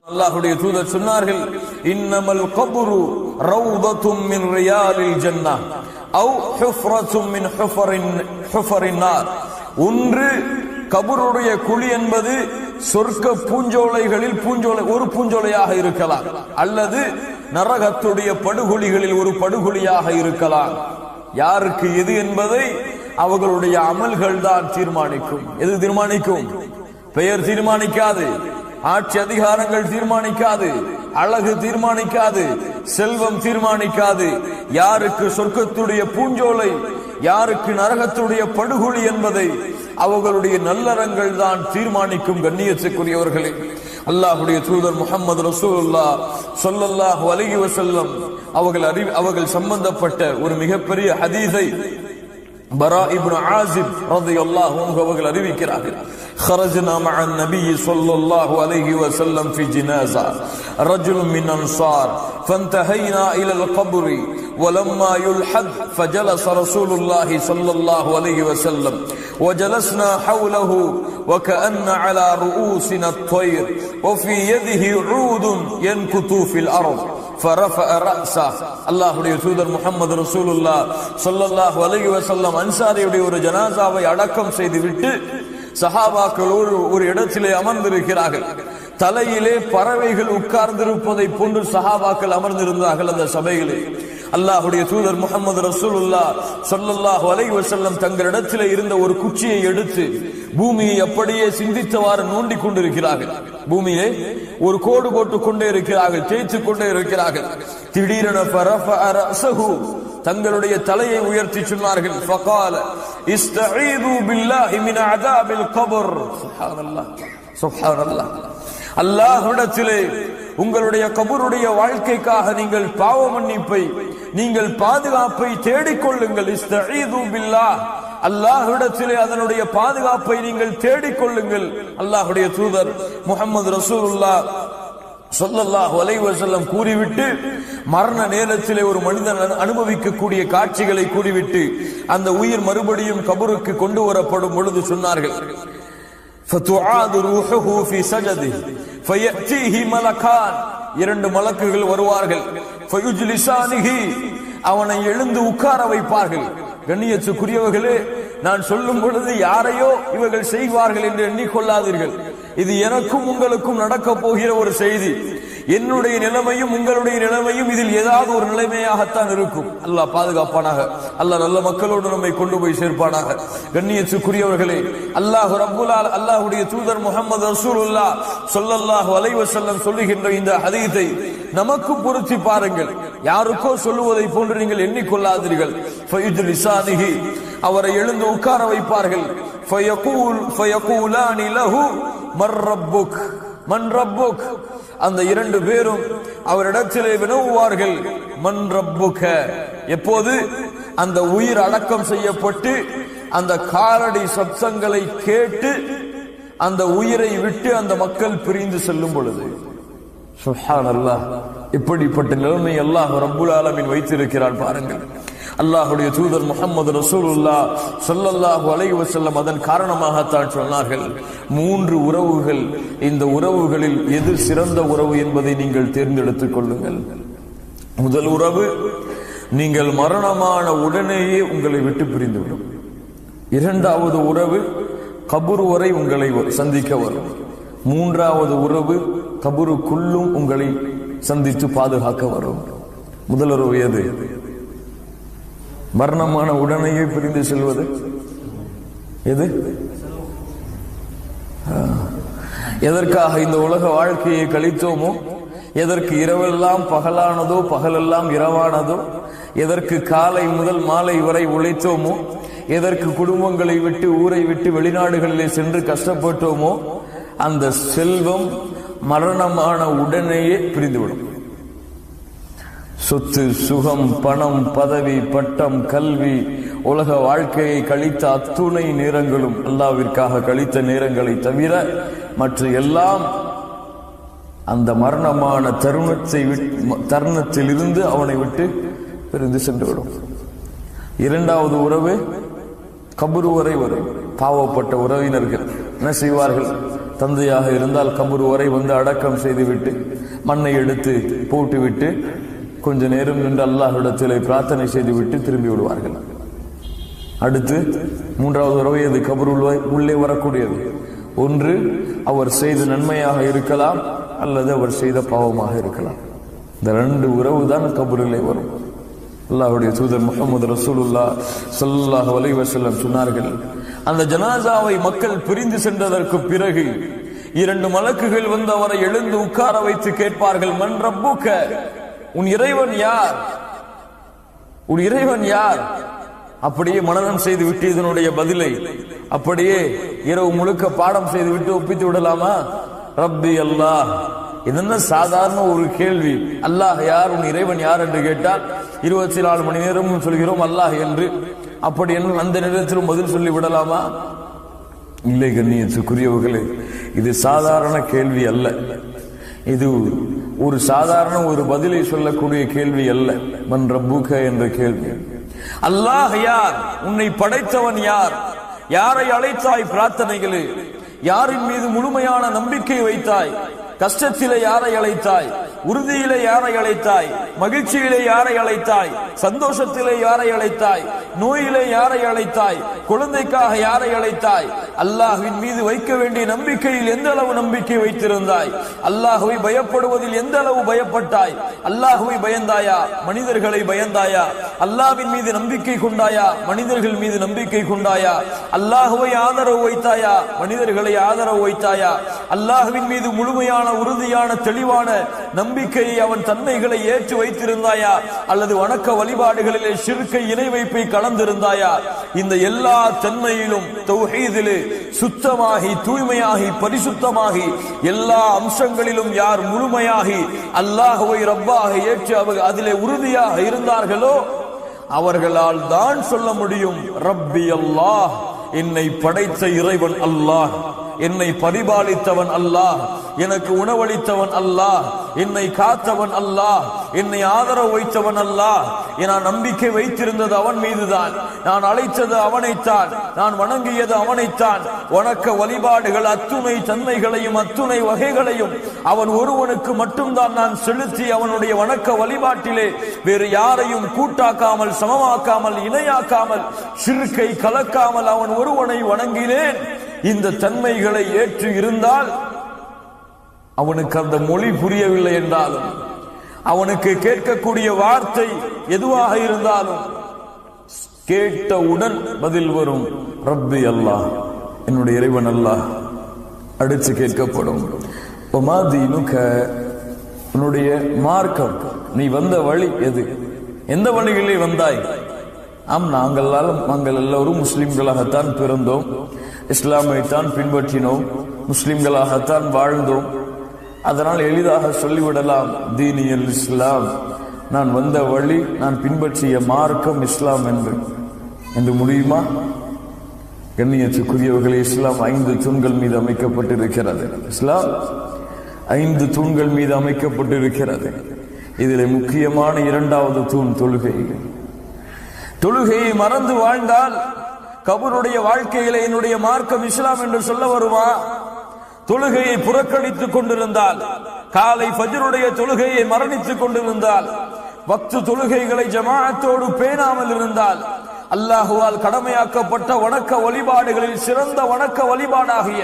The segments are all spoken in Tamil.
அல்லாஹ்வுடைய தூதர் சொன்னார்கள், இன்னமல் கப்ரு ரௌதத்தும் மின் ரியாலில் ஜன்னah அவ் ஹுஃப்ரத்தும் மின் ஹுஃபரின் நார். ஒன்று கபருடைய குழி என்பது சொர்க்க பூஞ்சோலைகளில் ஒரு பூஞ்சோலையாக இருக்கலாம், அல்லது நரகத்துடைய படுகொலிகளில் ஒரு படுகொலியாக இருக்கலாம். யாருக்கு எது என்பதை அவர்களுடைய அமல்கள் தான் தீர்மானிக்கும். எது தீர்மானிக்கும்? பெயர் தீர்மானிக்காது, ஆட்சி அதிகாரங்கள் தீர்மானிக்காது, அழகு தீர்மானிக்காது, செல்வம் தீர்மானிக்காது. யாருக்கு சொர்க்கத்துடைய பூஞ்சோலை, யாருக்கு நரகத்துடைய படுகொலி என்பதை அவர்களுடைய நல்லறங்கள் தான் தீர்மானிக்கும். கண்ணியத்துக்குரியவர்களே, அல்லாஹ்வுடைய தூதர் முஹம்மது ரசூலுல்லாஹ் ஸல்லல்லாஹு அலைஹி வஸல்லம் அவர்கள் சம்பந்தப்பட்ட ஒரு மிகப்பெரிய ஹதீஸை பரா இப்னு ஆசிப் ரலியல்லாஹு அன்ஹு அவர்கள் அறிவிக்கிறார்கள். خرجنا مع النبي صلى الله عليه وسلم في جنازة رجل من أنصار فانتهينا إلى القبر ولما يلحد فجلس رسول الله صلى الله عليه وسلم وجلسنا حوله وكأن على رؤوسنا الطير وفي يده عود ينكت في الأرض فرفع رأسه. அல்லாஹ்வுடைய தூதர் முஹம்மது ரசூலுல்லாஹ் ஸல்லல்லாஹு அலைஹி வஸல்லம் அன்சாரியுடைய ஒரு ஜனாசாவை அடக்கம் செய்துவிட்டு சஹாபாக்கள் ஒரு இடத்திலே அமர்ந்திருக்கிறார்கள். தலையிலே பறவைகள் உட்கார்ந்திருப்பதை போன்று சஹாபாக்கள் அமர்ந்திருந்தார்கள் அந்த சபையிலே. அல்லாஹ்வுடைய தூதர் முஹம்மது ரசூலுல்லாஹ் ஸல்லல்லாஹு அலைஹி வஸல்லம் தங்களிடத்திலே இருந்த ஒரு குச்சியை எடுத்து பூமியை அப்படியே சிந்தித்தவாறு நோண்டிக் கொண்டிருக்கிறார்கள். பூமியிலே ஒரு கோடு போட்டுக் கொண்டே இருக்கிறார்கள், தேய்த்துக் கொண்டே இருக்கிறார்கள். திடீரென ஃபரஃபஅ ரஅஸஹு, தங்களுடைய தலையை உயர்த்தி சொன்னார்கள், ஃபகால இஸ்தஈது பில்லாஹி மின் அஸாபில் கப்ர். சுப்ஹானல்லாஹ், சுப்ஹானல்லாஹ். அல்லாஹ்விடத்திலே உங்களுடைய கபருடைய வாழ்க்கைக்காக நீங்கள் பாவ மன்னிப்பை, நீங்கள் பாதுகாப்பை தேடிக்கொள்ளுங்கள். இஸ்தஈது பில்லாஹ், அல்லாஹ்விடத்திலே அதனுடைய பாதுகாப்பை நீங்கள் தேடிக்கொள்ளுங்கள். அல்லாஹ்வுடைய தூதர் முஹம்மது ரசூலுல்லாஹ் ஸல்லல்லாஹு அலைஹி வஸல்லம் கூறிவிட்டு மரண நேரத்திலே ஒரு மனிதன் அனுபவிக்கக்கூடிய காட்சிகளை கூறிவிட்டு அந்த உயிர் மறுபடியும் கபருக்கு கொண்டு வரப்படும் பொழுது சொன்னார்கள், ஃபதுஆது ரூஹுஹு ஃபீ சஜதிஹி ஃபயஅதீஹி மலகான், இரண்டு மலக்குகள் வருவார்கள். ஃபயுஜ்லிசானிஹி, அவனை எழுந்து உட்கார வைப்பார்கள். கண்ணியத்துக்குரியவர்களே, நான் சொல்லும் பொழுது யாரையோ இவர்கள் செய்வார்கள் என்று எண்ணிக்கொள்ளாதீர்கள். இது எனக்கும் உங்களுக்கும் நடக்க போகிற ஒரு செய்தி. என்னுடைய நிலைமையும் உங்களுடைய நிலைமையும் இதில் ஏதாவது ஒரு நிலைமையாகத்தான் இருக்கும். அல்லாஹ் பாதுகாப்பானாக. அல்லாஹ் நல்ல மக்களோடு நம்மை கொண்டு போய் சேர்ப்பானாக. கண்ணியத்துக்குரியவர்களே, அல்லாஹ்வுடைய தூதர் முஹம்மது ரசூலுல்லாஹ் ஸல்லல்லாஹு அலைஹி வஸல்லம் சொல்லுகின்ற இந்த ஹதீஸை நமக்கு பொருத்தி பாருங்கள். யாருக்கோ சொல்லுவதை போன்று நீங்கள் எண்ணிக்கொள்ளாதீர்கள். ஃபயுஜ்லிசானிஹி, அவரை எழுந்து உட்கார வைப்பார்கள். ஃபயகூலானி லஹு மர் ரப்புக், மன் ரப்புக், அந்த இரண்டு பேரும் அவரிடத்திலே வினவுவார்கள், மன் ரப்புக. எப்போது அந்த உயிர் அடக்கம் செய்யப்பட்டு அந்த காலடி சப்தங்களை கேட்டு அந்த உயிரை விட்டு அந்த மக்கள் பிரிந்து செல்லும் பொழுது, சுப்ஹானல்லாஹ், இப்படிப்பட்ட நிலைமை அல்லாஹ் ரப்புல் ஆலமீன் வைத்திருக்கிறான் பாருங்கள். அல்லாஹ்வுடைய தூதர் முஹம்மது ரசூலுல்லாஹ் ஸல்லல்லாஹு அலைஹி வஸல்லம் அதன் காரணமாகத்தான் சொன்னார்கள், மூன்று உறவுகள், இந்த உறவுகளில் எது சிறந்த உறவு என்பதை நீங்கள் தேர்ந்தெடுத்துக் கொள்ளுங்கள். முதல் உறவு, நீங்கள் மரணமான உடனேயே உங்களை விட்டு பிரிந்துவிடும். இரண்டாவது உறவு, கபர் வரை உங்களை சந்திக்க வரும். மூன்றாவது உறவு, கபருக்குள்ளும் உங்களை சந்தித்து பாதுகாக்க வரும். முதல் உறவு எது? மரணமான உடனேயே பிரிந்து செல்வது எது? எதற்காக இந்த உலக வாழ்க்கையை கழித்தோமோ, எதற்கு இரவெல்லாம் பகலானதோ பகலெல்லாம் இரவானதோ, எதற்கு காலை முதல் மாலை வரை உழைத்தோமோ, எதற்கு குடும்பங்களை விட்டு ஊரை விட்டு வெளிநாடுகளிலே சென்று கஷ்டப்பட்டோமோ, அந்த செல்வம் மரணமான உடனேயே பிரிந்துவிடும். சொத்து, சுகம், பணம், பதவி, பட்டம், கல்வி, உலக வாழ்க்கையை கழித்த அத்துணை நேரங்களும் அல்லாஹ்விற்காக கழித்த நேரங்களை தவிர மற்ற எல்லாம் அந்த மரணமான தருணத்தில் இருந்து அவனை விட்டு பிரிந்து சென்றுவிடும். இரண்டாவது உறவு கபரு வரை வரும். பாவப்பட்ட உறவினர்கள் என்ன செய்வார்கள்? தந்தையாக இருந்தால் கபர் வரை வந்து அடக்கம் செய்துவிட்டு மண்ணை எடுத்து போட்டுவிட்டு கொஞ்ச நேரம் நின்று அல்லாஹ்விடத்திலே பிரார்த்தனை செய்துவிட்டு திரும்பி விடுவார்கள். அடுத்து மூன்றாவது தடவை அது கபர் உள்ளே வரக்கூடியது. ஒன்று அவர் செய்த நன்மையாக இருக்கலாம், அல்லது அவர் செய்த பாவமாக இருக்கலாம். இந்த ரெண்டு உறவு தான் கபரிலே வரும். அல்லாஹ்வுடைய தூதர் முஹம்மது ரசூலுல்லாஹ் ஸல்லல்லாஹு அலைஹி வஸல்லம் சொன்னார்கள், அந்த ஜனாசாவை மக்கள் பிரிந்து சென்றதற்கு பிறகு 2 மலக்குகள் வந்து அவரை எழுந்து உட்கார வைத்து கேட்பார்கள், மன் ரப்புக, உன் இறைவன் யார், உன் இறைவன் யார்? அப்படியே மனனம் செய்து விட்டு இதனுடைய பதிலை அப்படியே இரவு முழுக்க பாடம் செய்து விட்டு ஒப்பித்து விடலாமா? ரப்பி அல்லாஹ். என்ன சாதாரண ஒரு கேள்வி, அல்லாஹ் யார், உன் இறைவன் யார் என்று கேட்டால் 24 மணி நேரமும் சொல்கிறோம் அல்லாஹ் என்று. அப்படி என்ன அந்த நேரத்திலும் பதில் சொல்லி விடலாமா? இல்லை கண்ணியத்துக்குரியவர்களே, இது சாதாரண கேள்வி அல்ல. இது ஒரு சாதாரண ஒரு பதிலை சொல்லக்கூடிய கேள்வி அல்ல. மன் ரப்புக என்ற கேள்வி. அல்லாஹ் யார், உன்னை படைத்தவன் யார், யாரை அழைத்தாய் பிரார்த்தனைகளே, யாரின் மீது முழுமையான நம்பிக்கை வைத்தாய், கஷ்டத்திலே யாரை அழைத்தாய், உறுதியிலே யாரை அழைத்தாய், மகிழ்ச்சியிலே யாரை அழைத்தாய், சந்தோஷத்திலே யாரை அழைத்தாய், நோயிலே யாரை அழைத்தாய், குழந்தைக்காக யாரை அழைத்தாய், அல்லாஹ்வின் மீது வைக்க வேண்டிய நம்பிக்கையில் எந்த அளவு நம்பிக்கை வைத்திருந்தாய், அல்லாஹ்வை பயப்படுவதில் எந்த அளவு பயப்பட்டாய், அல்லாஹ்வை பயந்தாயா, மனிதர்களை பயந்தாயா, அல்லாஹ்வின் மீது நம்பிக்கை கொண்டாயா, மனிதர்கள் மீது நம்பிக்கை கொண்டாயா, அல்லாஹ்வை ஆதரவு வைத்தாயா, மனிதர்களை ஆதரவு வைத்தாயா, அல்லாஹ்வின் மீது முழுமையான உறுதியான தெளிவான நம்பிக்கையை அவன் தன்மைகளை ஏற்று வைத்திருந்தாயா, அல்லது வணக்க வழிபாடுகளிலே ஷிர்கை இணை வைப்பை கலந்திருந்தாயா? இந்த எல்லா தன்மையிலும் தௌஹீதிலே சுத்தமாகி தூய்மையாகி பரிசுத்தமாகி எல்லா அம்சங்களிலும் யார் முழுமையாகி அல்லாஹ்வை ரப்பாக ஏற்று அதிலே உறுதியாக இருந்தார்களோ அவர்களால் தான் சொல்ல முடியும், ரப்பி அல்லாஹ், என்னை படைத்த இறைவன் அல்லாஹ், என்னை பரிபாலித்தவன் அல்லாஹ், எனக்கு உணவளித்தவன் அல்லாஹ், என்னை காத்தவன் அல்லாஹ், என்னை ஆதரவு வைத்தவன் அல்லாஹ். நான் நம்பிக்கை வைத்திருந்தது அவன் மீதுதான், நான் அழைத்தது அவனைத்தான், நான் வணங்கியது அவனைத்தான். வணக்க வழிபாடுகள் அத்துணை தன்மைகளையும் அத்துணை வகைகளையும் அவன் ஒருவனுக்கு மட்டும்தான் நான் செலுத்தி அவனுடைய வணக்க வழிபாட்டிலே வேறு யாரையும் கூட்டாக்காமல் சமமாக்காமல் இணையாக்காமல் ஷிர்கை கலக்காமல் அவன் ஒருவனை வணங்கினேன். இந்த தன்மைகளை ஏற்று இருந்தால் அவனுக்கு அந்த மொழி புரியவில்லை என்றாலும், அவனுக்கு கேட்கக்கூடிய வார்த்தை எதுவாக இருந்தாலும் கேட்டவுடன் பதில் வரும், ரப்பி அல்லாஹ், என்னுடைய இறைவன் அல்லாஹ். அடுத்து கேட்கப்படும், ஒமா தீனுக, உன்னுடைய மார்க்கம், நீ வந்த வழி எது, எந்த வழிகளிலே வந்தாய்? நாங்கள் எல்லோரும் முஸ்லிம்களாகத்தான் பிறந்தோம், இஸ்லாமைத்தான் பின்பற்றினோம், முஸ்லிம்களாகத்தான் வாழ்ந்தோம். அதனால் எளிதாக சொல்லிவிடலாம், தீனியல் இஸ்லாம், நான் வந்த வழி, நான் பின்பற்றிய மார்க்கம் இஸ்லாம் என்று முடியுமா? கண்ணியத்துக்குரியவர்களே, இஸ்லாம் 5 தூண்கள் மீது அமைக்கப்பட்டிருக்கிறது. இஸ்லாம் 5 தூண்கள் மீது அமைக்கப்பட்டிருக்கிறது. இதில் முக்கியமான 2வது தூண் தொழுகை. தொழுகையை மறந்து வாழ்ந்தால் கபருடைய வாழ்க்கையிலே என்னுடைய மார்க்கம் இஸ்லாம் என்று சொல்ல வருமா? தொழுகையை புறக்கணித்துக் கொண்டிருந்தால், காலை ஃபஜ்ருடைய தொழுகையை மரணித்துக் கொண்டிருந்தால், வக்து தொழுகைகளை ஜமாஅத்தோடு பேணாமல் இருந்தால், அல்லாஹுவால் கடமையாக்கப்பட்ட வணக்க வழிபாடுகளில் சிறந்த வணக்க வழிபாடாகிய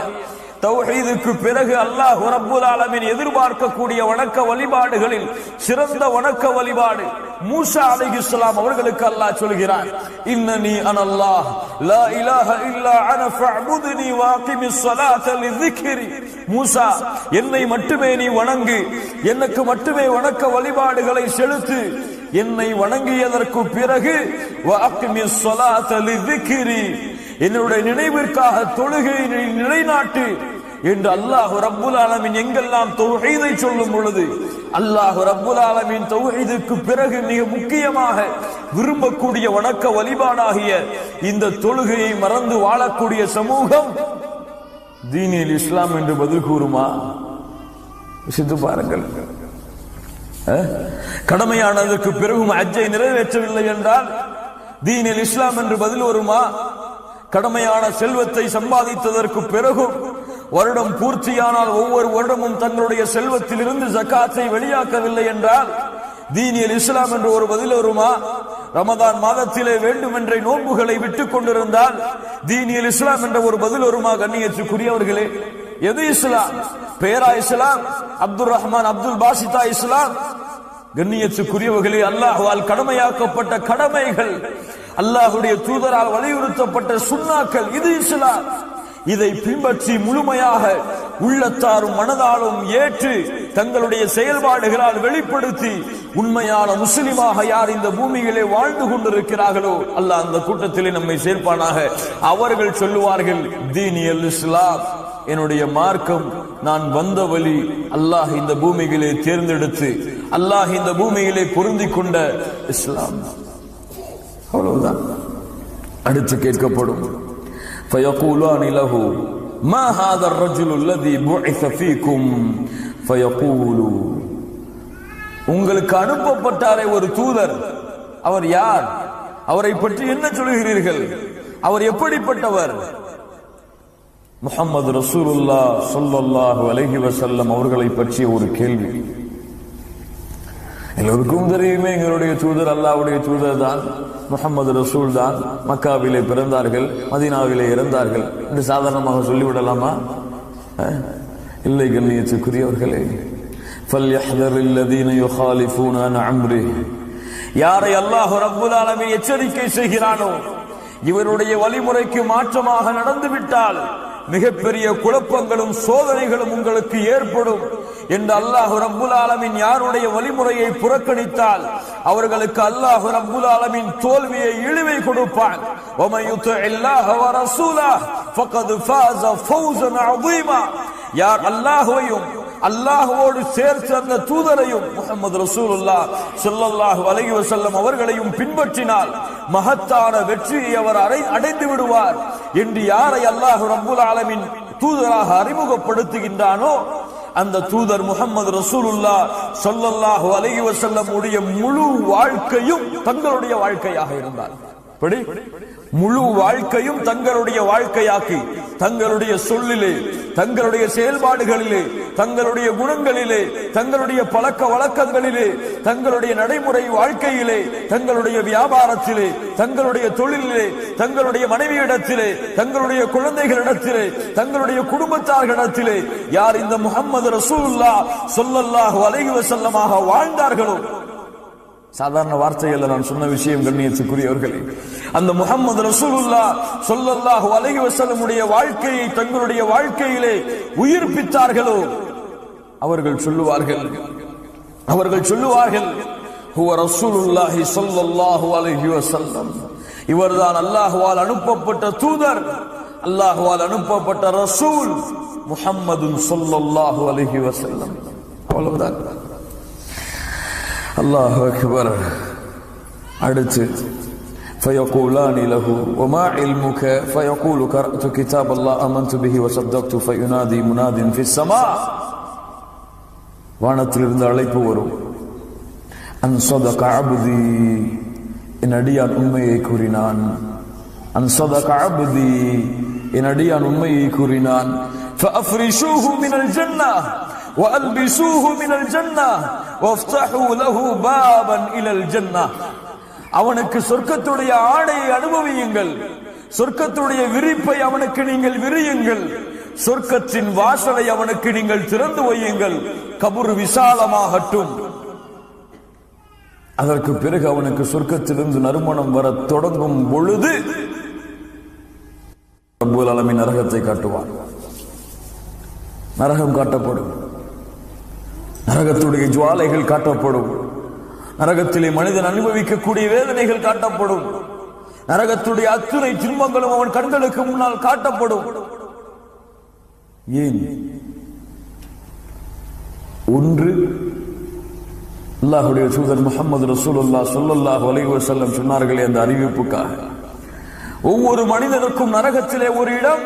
தௌஹீதுக்கு பிறகு அல்லாஹ் ரப்புல் ஆலமீன் எதிர்பார்க்கக்கூடிய வணக்க வழிபாடுகளில் சிறந்த வணக்க வழிபாடு மூசா அலைஹிஸ்ஸலாம் அவர்களுக்கு அல்லாஹ் சொல்கிறான், இன்னனி அனல்லாஹ் லா இலாஹ இல்லா அன ஃபஅபுத்னி வஅகிமிஸ் ஸலாத லிذிக்ரி. மூசா, என்னை மட்டுமே நீ வணங்கு, எனக்கு மட்டுமே வணக்க வழிபாடுகளை செலுத்து, என்னை வணங்கியதற்கு பிறகு வஅகிமிஸ் ஸலாத லிذிக்ரி, என்னுடைய நினைவிற்காக தொழுகையை நிலைநாட்டு என்று அல்லாஹ் ரப்புல் ஆலமீன் எங்கெல்லாம் தௌஹீதை சொல்லும் பொழுது, அல்லாஹ் ரப்புல் ஆலமீன் தௌஹீதுக்கு பிறகு மிக முக்கியமாக விரும்பக்கூடிய வணக்க வழிபாடாகிய இந்த தொழுகையை மறந்து வாழக்கூடிய சமூகம் தீனில் இஸ்லாம் என்று பதில் கூறுமா? சித்து பாருங்கள். கடமையானதற்கு பிறகும் ஹஜ்ஜை நிறைவேற்றவில்லை என்றால் தீனில் இஸ்லாம் என்று பதில் வருமா? கடமையான செல்வத்தை சம்பாதித்ததற்கு பிறகும் வருடம் பூர்த்தியானால் ஒவ்வொரு வருடமும் தங்களுடைய செல்வத்தில் இருந்து ஜகாத்தை வெளியாக்கவில்லை என்றால் தீனியல் இஸ்லாம் என்று ஒரு பதில் வருமா? ரமதான் மாதத்திலே வேண்டும் என்ற நோன்புகளை விட்டுக் கொண்டிருந்தால் தீனியல் இஸ்லாம் என்ற ஒரு பதில் வருமா? கண்ணியத்துக்குரியவர்களே, எது இஸ்லாம்? பேரா இஸ்லாம்? அப்துல் ரஹ்மான் அப்துல் பாசிதா இஸ்லாம்? கண்ணியத்துக்குரியவர்களே, அல்லாஹ்வால் கடமையாக்கப்பட்ட கடமைகள், அல்லாஹ்வுடைய தூதரால் வலியுறுத்தப்பட்ட சுன்னாக்கள், இது இஸ்லாம். இதை பின்பற்றி முழுமையாக உள்ளத்தாரும் மனதாலும் ஏற்று தங்களுடைய செயல்பாடுகளால் வெளிப்படுத்தி உண்மையான முஸ்லிமாக யார் இந்த பூமியிலே வாழ்ந்து கொண்டிருக்கிறார்களோ அல்லாஹ் அந்த கூட்டத்திலே நம்மை சேர்ப்பானாக. அவர்கள் சொல்லுவார்கள், தீனியல் இஸ்லாம், என்னுடைய மார்க்கம், நான் வந்த வழி, அல்லாஹ் இந்த பூமியிலே தேர்ந்தெடுத்து அல்லாஹ் இந்த பூமியிலே பொருந்தி கொண்ட இஸ்லாம். அவ்வளவுதான். அடுத்து கேட்கப்படும், فيقولان له ما هذا الرجل الذي بعث فيكم فيقول, உங்களுக்கு அனுப்பப்பட்டாரே ஒரு தூதர், அவர் யார்? அவரை பற்றி என்ன சொல்கிறீர்கள்? அவர் எப்படிப்பட்டவர்? முஹம்மது ரசூலுல்லாஹ் ஸல்லல்லாஹு அலைஹி வஸல்லம் அவர்களை பற்றிய ஒரு கேள்வி. எல்லோருக்கும் தெரியுமே, எங்களுடைய தூதர் அல்லாஹ்வுடைய தூதர் தான், முஹம்மது ரசூல் தான். மக்காவிலே பிறந்தார்கள், மதீனாவிலே இறந்தார்கள் என்று சாதாரணமாக சொல்லிவிடலாமா? இல்லை கண்ணியத்துக்குரியவர்களே. ஃபல்யஹ்தரில்லதீன யுகாலிஃபூன அன் அம்ரிஹி, யாரை அல்லாஹ் ரப்புல் ஆலமீன் எச்சரிக்கை செய்கிறானோ இவருடைய வழிமுறைக்கு மாற்றமாக நடந்துவிட்டால் மிகப்பெரிய குழப்பங்களும் சோதனைகளும் உங்களுக்கு ஏற்படும் என்று அல்லாஹ் ரப்புல் ஆலமீன் யாருடைய வழிமுறையை புறக்கணித்தால் அவர்களுக்கு அல்லாஹ் ரப்புல் ஆலமீன் தோல்வியை, இழிவை கொடுப்பான். வமன் யுத்திஇல்லாஹ வ ரசூலஹு ஃபகத் ஃபாஸ ஃபௌஸன் அஸீமா, யார் அல்லாஹ்வையும் அல்லாஹ்வோடு சேர்த்து அந்த தூதரையும் முஹம்மது ரசூலுல்லாஹ் ஸல்லல்லாஹு அலைஹி வஸல்லம் அவர்களையும் பின்பற்றினால் மகத்தான வெற்றியை அவர் அடைந்து விடுவார் என்று யாரை அல்லாஹ் ரப்புல் ஆலமீன் தூதராக அறிமுகப்படுத்துகின்றானோ அந்த தூதர் முஹம்மது ரசூலுல்லாஹ் ஸல்லல்லாஹு அலைஹி வஸல்லம் உடைய முழு வாழ்க்கையும் தங்களுடைய வாழ்க்கையாக இருந்தார். முழு வாழ்க்கையும் தங்களுடைய வாழ்க்கையாக்கி தங்களுடைய சொல்லிலே, தங்களுடைய செயல்பாடுகளிலே, தங்களுடைய குணங்களிலே, தங்களுடைய பழக்க வழக்கங்களிலே, தங்களுடைய நடைமுறை வாழ்க்கையிலே, தங்களுடைய வியாபாரத்திலே, தங்களுடைய தொழிலிலே, தங்களுடைய மனைவியிடத்திலே, தங்களுடைய குழந்தைகளிடத்திலே, தங்களுடைய குடும்பத்தார்களிடத்திலே யார் இந்த முஹம்மது ரசூலுல்லாஹ் ஸல்லல்லாஹு அலைஹி வஸல்லமாக வாழ்ந்தார்களோ, சாதாரண வார்த்தைகள் நான் சொன்ன விஷயம் கண்ணியத்துக்குரியவர்களே, அந்த முஹம்மது ரசூலுல்லாஹ் ஸல்லல்லாஹு அலைஹி வஸல்லம் உடைய வாழ்க்கையை தங்களுடைய வாழ்க்கையிலே உயிர்ப்பித்தார்களோ அவர்கள் சொல்லுவார்கள் ஹுவ ரசூலுல்லாஹி ஸல்லல்லாஹு அலைஹி வஸல்லம், இவர்தான் அல்லாஹ்வால் அனுப்பப்பட்ட தூதர், அல்லாஹ்வால் அனுப்பப்பட்ட ரசூல் முஹம்மதுன் ஸல்லல்லாஹு அலைஹி வஸல்லம். அவ்வளவுதான். அல்லாஹு அக்பர். அடுத்து فيقولان له وما علمك فيقول قرأت كتاب الله آمنت به وصدقت فينادي مناد في السماء, வானத்திலிருந்து அழைப்பு வரும், அன் ஸதக அப்தி, என் அடியான் உண்மையை கூறினான், அன் ஸதக அப்தி, என் அடியான் உண்மையை கூறினான், فأفرشوه من الجنة وألبسوه من الجنة وافتحوا له بابا إلى الجنة, அவனுக்கு சொர்க்கத்துடைய ஆடையை அனுபவியுங்கள், சொர்க்கத்துடைய விரிப்பை அவனுக்கு நீங்கள் விரியுங்கள், சொர்க்கத்தின் வாசலை அவனுக்கு நீங்கள் திறந்து வையுங்கள், கபர் விசாலமாகட்டும். அதற்கு பிறகு அவனுக்கு சொர்க்கத்திலிருந்து நறுமணம் வர தொடங்கும் பொழுது ரப்பல் ஆலமீன் நரகத்தை காட்டுவார். நரகம் காட்டப்படும், நரகத்துடைய ஜுவாலைகள் காட்டப்படும், நரகத்திலே மனிதன் அனுபவிக்கக்கூடிய வேதனைகள் காட்டப்படும், நரகத்துடைய அத்துணை துன்பங்களும் அவன் கண்களுக்கு முன்னால் காட்டப்படும். ஏன்? ஒன்று, அல்லாஹ்வுடைய தூதர் முஹம்மது ரசூலுல்லாஹ் ஸல்லல்லாஹு அலைஹி வஸல்லம் சொன்னார்களே அந்த அறிவிப்புக்காக. ஒவ்வொரு மனிதனுக்கும் நரகத்திலே ஒரு இடம்,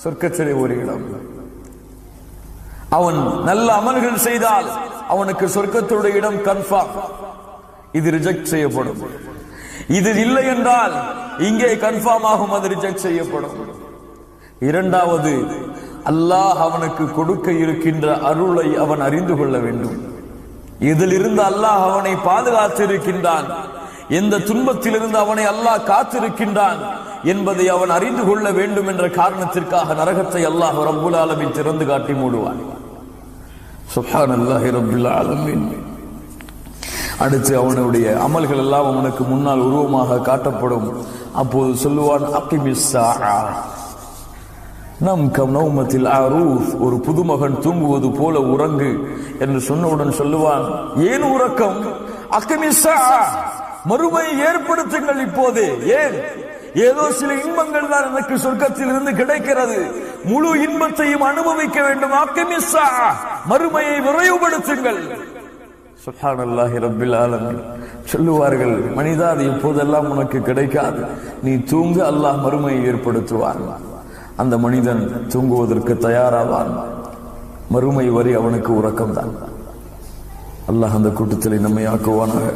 சொர்க்கத்திலே ஒரு இடம். அவன் நல்ல அமல்கள் செய்தால் அவனுக்கு சொர்க்கத்துடைய இடம் கன்ஃபார்ம், இது ரிஜெக்ட் செய்யப்படும். இது இல்லை என்றால் இங்கே கன்ஃபார்ம் ஆகும், அது ரிஜெக்ட் செய்யப்படும். இரண்டாவது, அல்லாஹ் அவனுக்கு கொடுக்க இருக்கின்ற அருளை அவன் அறிந்து கொள்ள வேண்டும். இதிலிருந்து அல்லாஹ் அவனை பாதுகாத்திருக்கின்றான், எந்த துன்பத்திலிருந்து அவனை அல்லாஹ் காத்திருக்கின்றான் என்பதை அவன் அறிந்து கொள்ள வேண்டும் என்ற காரணத்திற்காக நரகத்தை அல்லாஹ் ரப்புல் ஆலமீன் திறந்து காட்டி மூடுவான். சுப்ஹானல்லாஹி ரப்பில் ஆலமீன். அடுத்து அவனுடைய அமல்கள் எல்லாம் அவனுக்கு முன்னால் உருவமாக காட்டப்படும். அப்போது சொல்லுவான், அகிமிஸ் ஸாஆ நம் கம் நௌமத்தில் அரூஃப், ஒரு புதுமகன் தூங்குவது போல உறங்கு என்று சொன்னவுடன் சொல்லுவான், ஏன் உறக்கம்? அகிமிஸ் ஸாஆ, மறுமையை ஏற்படுத்துங்கள் இப்போதே. ஏன்? ஏதோ சில இன்பங்கள் தான் எனக்கு சொர்க்கத்தில் இருந்து கிடைக்கிறது, முழு இன்பத்தையும் அனுபவிக்க வேண்டும். அகிமிஸ் ஸாஆ, மறுமையை விரைவுபடுத்துங்கள். சுப்ஹானல்லாஹி ரப்பில் ஆலமீன். சொல்லுவார்கள், மனிதா, அது இப்போதெல்லாம் உனக்கு கிடைக்காது, நீ தூங்க, அல்லாஹ் மறுமையை ஏற்படுத்துவான். அந்த மனிதன் தூங்குவதற்கு தயாராவான். மறுமை வரை அவனுக்கு உறக்கம் தான். அல்லாஹ் அந்த கூட்டத்தில் நம்மை ஆக்குவானாக.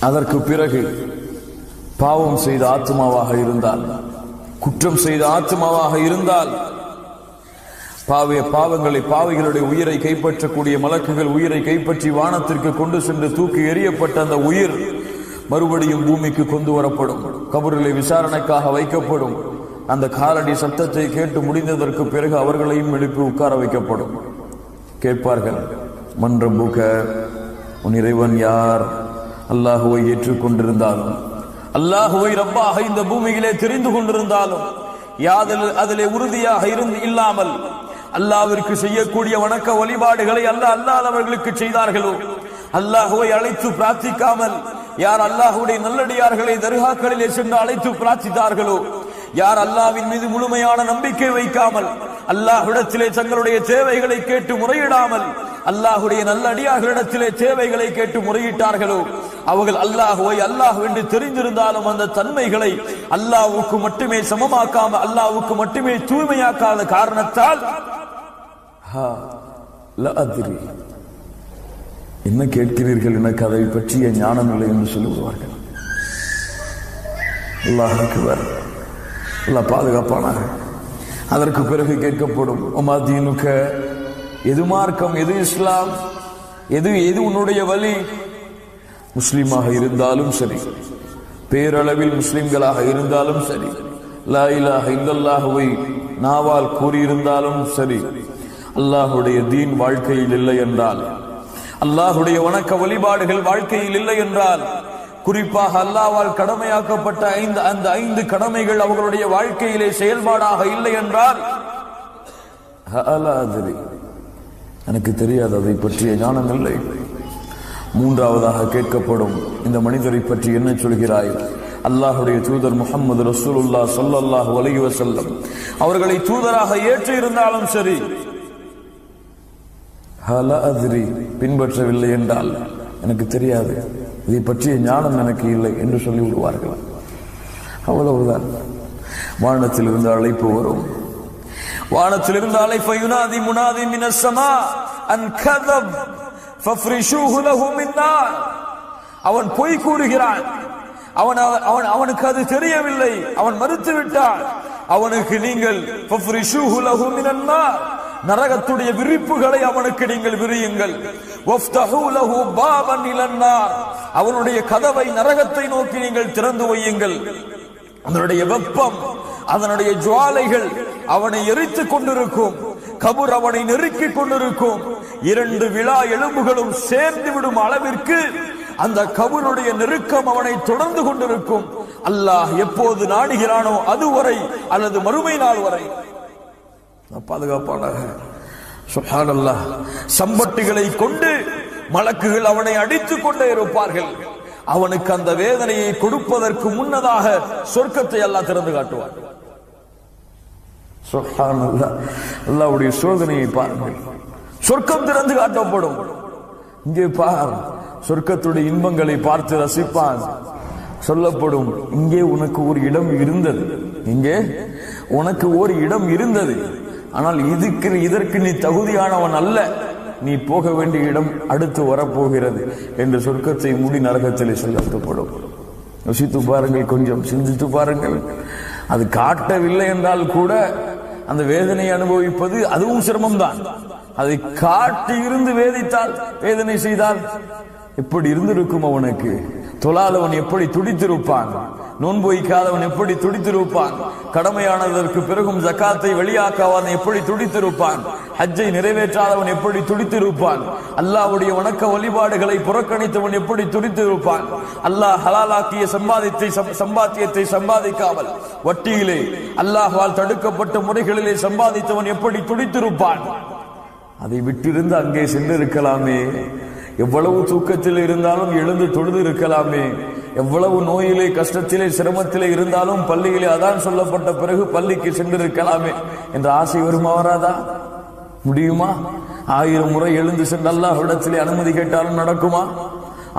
அதற்கு பிறகு பாவம் செய்த ஆத்மாவாக இருந்தால், குற்றம் செய்த ஆத்மாவாக இருந்தால், பாவிகளுடைய உயிரை கைப்பற்றக்கூடிய மலக்குகள் உயிரை கைப்பற்றி வானத்திற்கு கொண்டு சென்று தூக்கி எறியப்பட்ட அந்த உயிர் மறுபடியும் பூமிக்கு கொண்டு வரப்படும். கபரிலே விசாரணைக்காக வைக்கப்படும். அந்த காலடி சத்தத்தை கேட்டு முடிந்ததற்கு பிறகு அவர்களையும் எழுப்பி உட்கார வைக்கப்படும். கேட்பார்கள், மன் ரப்புக, உன் இறைவன் யார்? அல்லாஹுவை ஏற்றுக்கொண்டிருந்தாலும், அல்லாஹுவை ரப்பாக இந்த பூமியிலே தெரிந்து கொண்டிருந்தாலும், அதிலே உறுதியாக இல்லாமல் அல்லாஹ்விற்கு செய்யக்கூடிய வணக்க வழிபாடுகளை அல்லாதவர்களுக்கு செய்தார்களோ, அல்லாஹுவை அழைத்து பிரார்த்திக்காமல் யார் அல்லாஹுடைய நல்லடியார்களை தர்காக்களிலே சென்று அழைத்து பிரார்த்தித்தார்களோ, யார் அல்லாஹ்வின் மீது முழுமையான நம்பிக்கை வைக்காமல் அல்லாஹ்விடத்திலே தங்களுடைய தேவைகளை கேட்டு முறையிடாமல் அல்லாஹுடைய நல்லடியார்களிடத்திலே தேவைகளை கேட்டு முறையிட்டார்களோ, அவர்கள் அல்லாஹுவை அல்லாஹ் என்று தெரிந்திருந்தாலும் அந்த தன்மைகளை அல்லாஹ்வுக்கு மட்டுமே சமமாக்காமல், அல்லாஹ்வுக்கு மட்டுமே தூய்மையாக்காத காரணத்தால் என்ன கேட்கிறீர்கள், எனக்கு அதை பற்றிய ஞானம் இல்லை என்று சொல்லுவார்கள். அல்லாஹ் அக்பர், அல்லாஹ் பாதுகாப்பானாக. அதற்கு பிறகு கேட்கப்படும், உமா தீனுக, எது மார்க்கம், எது இஸ்லாம், எது உன்னுடைய வழி? முஸ்லிமாக இருந்தாலும் சரி, பேரளவில் முஸ்லிம்களாக இருந்தாலும் சரி, லா இலாஹ இல்லல்லாஹுவை நாவால் கூறியிருந்தாலும் சரி, அல்லாஹுடைய தீன் வாழ்க்கையில் இல்லை என்றால், அல்லாஹுடைய வணக்க வழிபாடுகள் வாழ்க்கையில் இல்லை என்றால், குறிப்பாக அல்லாஹ்வால் கடமையாக்கப்பட்ட அந்த 5 கடமைகள் அவர்களுடைய வாழ்க்கையிலே செயல்பாடாக இல்லை என்றால், எனக்கு தெரியாது, அதை பற்றிய ஞானம் இல்லை. மூன்றாவதாக கேட்கப்படும், இந்த மனிதரை பற்றி என்ன சொல்கிறாய்? அல்லாஹுடைய தூதர் முஹம்மது ரசூலுல்லாஹ் ஸல்லல்லாஹு அலைஹி வஸல்லம் அவர்களை தூதராக ஏற்று இருந்தாலும் சரி, பின்பற்றவில்லை என்றால் எனக்கு தெரியாது, இதை பற்றிய ஞானம் எனக்கு இல்லை என்று சொல்லி விடுவார்கள். அவ்வளவுதான். வானத்தில் இருந்து அழைப்பு வரும். வானத்தில் இருந்து அழைப்பு, யுனாதி முனாதி மினஸ் ஸமா அன் கதப் ஃபஃப்ரிஷூஹு லஹு மின் நார். அவன் பொய் கூறுகிறான், அவனுக்கு அது தெரியவில்லை, அவன் மறுத்து விட்டான். அவனுக்கு நீங்கள் ஃபஃப்ரிஷூஹு லஹு மினன் நார், நரகத்துடைய விரிப்புகளை அவனுக்கு நீங்கள் விரியுங்கள். வஃப்தஹூ லஹு பாபன் இலன் நார், அவனுடைய கதவை நரகத்தை நோக்கி நீங்கள் திறந்து வையுங்கள். அதனுடைய வெப்பம், அதனுடைய ஜுவாலைகள் அவனை எரித்துக் கொண்டிருக்கும். கபர் அவனை நெருக்கிக் கொண்டிருக்கும். 2 விழா எலும்புகளும் சேர்ந்து விடும் அளவிற்கு அந்த கபருடைய நெருக்கம் அவனை தொடர்ந்து கொண்டிருக்கும். அல்லாஹ் எப்போது நாடுகிறானோ அதுவரை, அல்லது மறுமை நாள் வரை. பாதுகாப்பானாக. சுப்ஹானல்லாஹ். சம்பட்டிகளை கொண்டு மலக்குகள் அவனை அடித்துக் கொண்டே இருப்பார்கள். அவனுக்கு அந்த வேதனையை கொடுப்பதற்கு முன்னதாக சொர்க்கத்தை அல்லாஹ் திறந்து காட்டுவார். சுப்ஹானல்லாஹ். அல்லாஹ்வுடைய சோதனையை பாருங்கள். சொர்க்கம் திறந்து காட்டப்படும். இங்கே பார், சொர்க்கத்துடைய இன்பங்களை பார்த்து ரசிப்பான். சொல்லப்படும், இங்கே உனக்கு ஒரு இடம் இருந்தது, இங்கே உனக்கு ஒரு இடம் இருந்தது, ஆனால் இதற்கு நீ தகுதியானவன் அல்ல, நீ போக வேண்டிய இடம் அடுத்து வரப்போகிறது என்று சொர்க்கத்தை மூடி நரகத்திலே சொல்லப்படும். யோசித்து பாருங்கள், கொஞ்சம் சிந்தித்து பாருங்கள். அது காட்டவில்லை என்றால் கூட அந்த வேதனையை அனுபவிப்பது அதுவும் சிரமம்தான். அதை காட்டி இருந்து வேதித்தால், வேதனை செய்தால் எப்படி இருந்திருக்கும் அவனுக்கு? தொழாதவன் எப்படி துடித்திருப்பான்? நோன்பு வைக்காதவன் எப்படி துடித்திருப்பான்? கடமையானதற்கு பிறகும் ஜகாத்தை வெளியாக்காதவன் எப்படி துடித்திருப்பான்? ஹஜ்ஜை நிறைவேற்றாதவன் எப்படி துடித்திருப்பான்? அல்லாஹ்வுடைய வணக்க வழிபாடுகளை புறக்கணித்தவன் எப்படி துடித்திருப்பான்? அல்லாஹ் ஹலாலாக்கிய சம்பாத்தியத்தை சம்பாதிக்காமல் வட்டியிலே அல்லாஹ்வால் தடுக்கப்பட்ட முறைகளிலே சம்பாதித்தவன் எப்படி துடித்திருப்பான்? அதை விட்டிருந்து அங்கே சென்று இருக்கலாமே. எவ்வளவு தூக்கத்தில் இருந்தாலும் எழுந்து தொழுது இருக்கலாமே. எவ்வளவு நோயிலே, கஷ்டத்திலே, சிரமத்திலே இருந்தாலும் பள்ளியிலே அதான் சொல்லப்பட்ட பிறகு பள்ளிக்கு சென்றிருக்கலாமே என்ற ஆசை வருமா? வராதா? முடியுமா? 1000 முறை எழுந்து சென்று அல்லாஹ்விடத்திலே அனுமதி கேட்டாலும் நடக்குமா?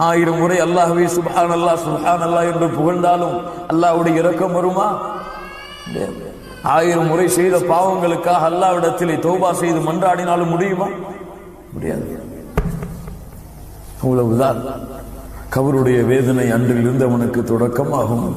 1000 முறை அல்லாஹ்வே சுப்ஹான் அல்லாஹ் சுப்ஹான் அல்லாஹ் என்று புகழ்ந்தாலும் அல்லாஹ்வுடைய இரக்கம் வருமா? 1000 முறை செய்த பாவங்களுக்காக அல்லாஹ்விடத்திலே தௌபா செய்து மன்றாடினாலும் முடியுமா? முடியாது. அவ்வளவுதான் கபருடைய வேதனை அன்றில் இருந்தவனுக்கு தொடக்கமாகும்.